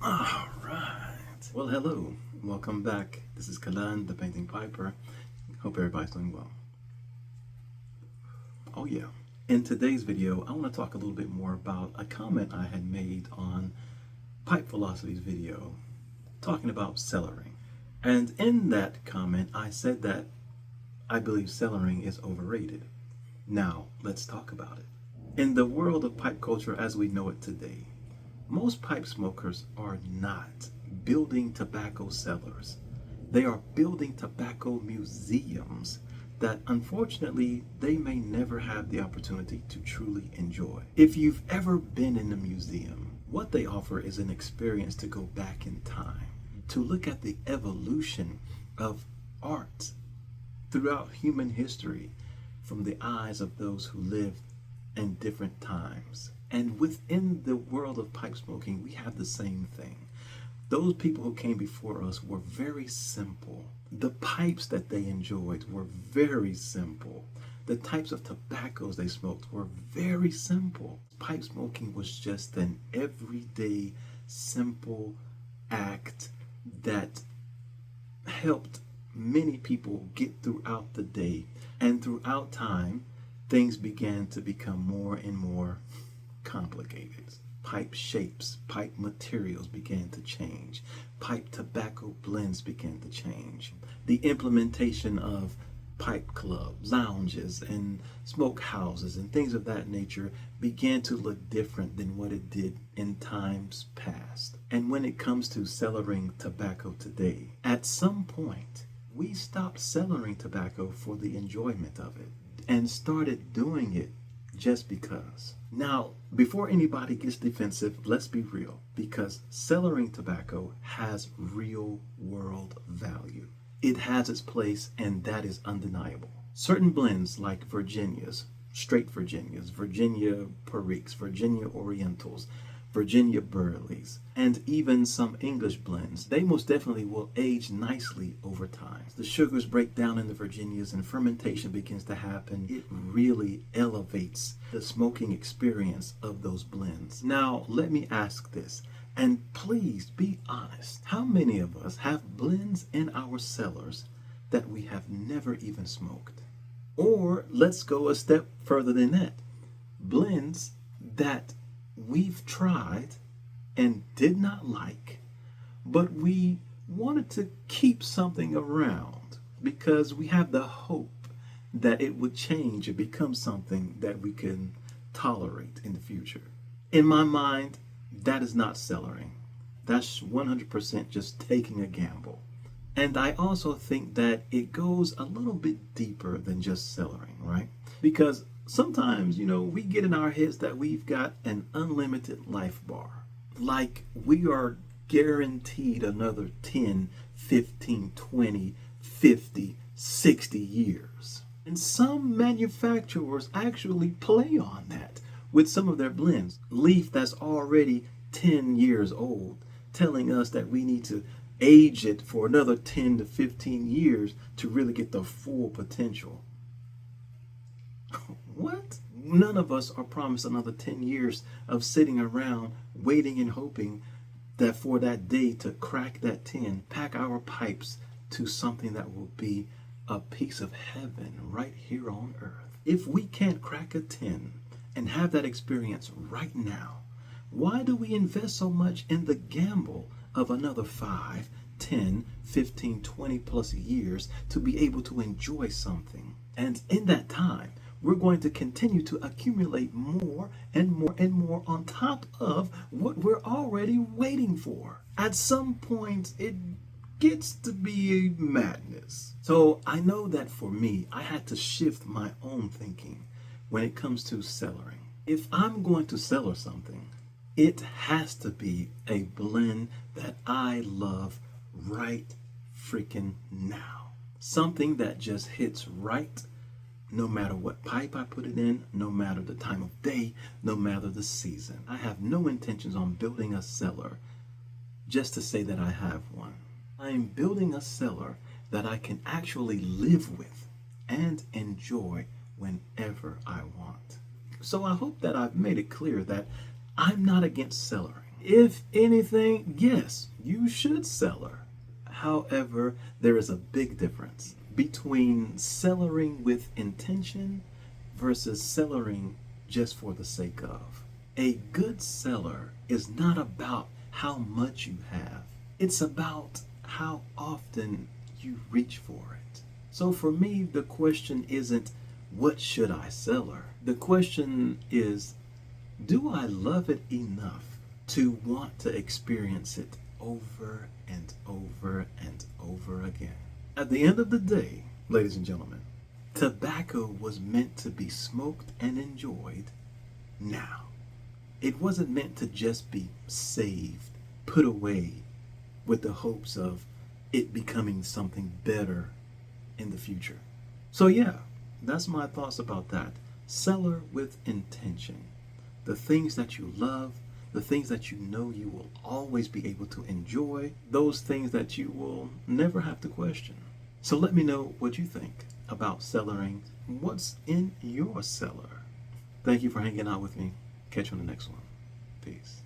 All right. Well, hello. Welcome back. This is Kalan, the painting piper. Hope everybody's doing well. Oh, yeah. In today's video, I want to talk a little bit more about a comment I had made on Pipe Philosophy's video talking about cellaring. And in that comment, I said that I believe cellaring is overrated. Now, let's talk about it. In the world of pipe culture as we know it today, most pipe smokers are not building tobacco cellars. They are building tobacco museums that unfortunately they may never have the opportunity to truly enjoy. If you've ever been in a museum, what they offer is an experience to go back in time, to look at the evolution of art throughout human history from the eyes of those who lived in different times. And within the world of pipe smoking, we have the same thing. Those people who came before us were very simple. The pipes that they enjoyed were very simple. The types of tobaccos they smoked were very simple. Pipe smoking was just an everyday, simple act that helped many people get throughout the day. And throughout time, things began to become more and more complicated. Pipe shapes, pipe materials began to change. Pipe tobacco blends began to change. The implementation of pipe clubs, lounges, and smoke houses and things of that nature began to look different than what it did in times past. And when it comes to cellaring tobacco today, at some point, we stopped cellaring tobacco for the enjoyment of it and started doing it just because. Now, before anybody gets defensive, let's be real, because cellaring tobacco has real world value. It has its place, and that is undeniable. Certain blends like Virginias, straight Virginias, Virginia Periques, Virginia Orientals, Virginia Burleys, and even some English blends, they most definitely will age nicely over time. The sugars break down in the Virginias and fermentation begins to happen. It really elevates the smoking experience of those blends. Now, let me ask this, and please be honest. How many of us have blends in our cellars that we have never even smoked? Or let's go a step further than that. Blends that we've tried and did not like, but we wanted to keep something around because we have the hope that it would change and become something that we can tolerate in the future. In my mind, that is not cellaring. That's 100% just taking a gamble. And I also think that it goes a little bit deeper than just cellaring, right? Because sometimes, we get in our heads that we've got an unlimited life bar. Like we are guaranteed another 10, 15, 20, 50, 60 years. And some manufacturers actually play on that with some of their blends. Leaf that's already 10 years old, telling us that we need to age it for another 10 to 15 years to really get the full potential. What? None of us are promised another 10 years of sitting around waiting and hoping that for that day to crack that tin, pack our pipes to something that will be a piece of heaven right here on earth. If we can't crack a tin and have that experience right now, why do we invest so much in the gamble of another 5, 10, 15, 20 plus years to be able to enjoy something? And in that time, we're going to continue to accumulate more and more and more on top of what we're already waiting for. At some point, it gets to be madness. So I know that for me, I had to shift my own thinking when it comes to cellaring. If I'm going to cellar something, it has to be a blend that I love right freaking now. Something that just hits right no matter what pipe I put it in, no matter the time of day, no matter the season. I have no intentions on building a cellar just to say that I have one. I'm building a cellar that I can actually live with and enjoy whenever I want. So I hope that I've made it clear that I'm not against cellaring. If anything, yes, you should cellar. However, there is a big difference between cellaring with intention versus cellaring just for the sake of. A good cellar is not about how much you have. It's about how often you reach for it. So for me, the question isn't, what should I cellar? The question is, do I love it enough to want to experience it over and over and over again? At the end of the day, ladies and gentlemen, tobacco was meant to be smoked and enjoyed now. It wasn't meant to just be saved, put away with the hopes of it becoming something better in the future. So yeah, that's my thoughts about that. Cellar with intention. The things that you love, the things that you know you will always be able to enjoy, those things that you will never have to question. So let me know what you think about cellaring. What's in your cellar? Thank you for hanging out with me. Catch you on the next one. Peace.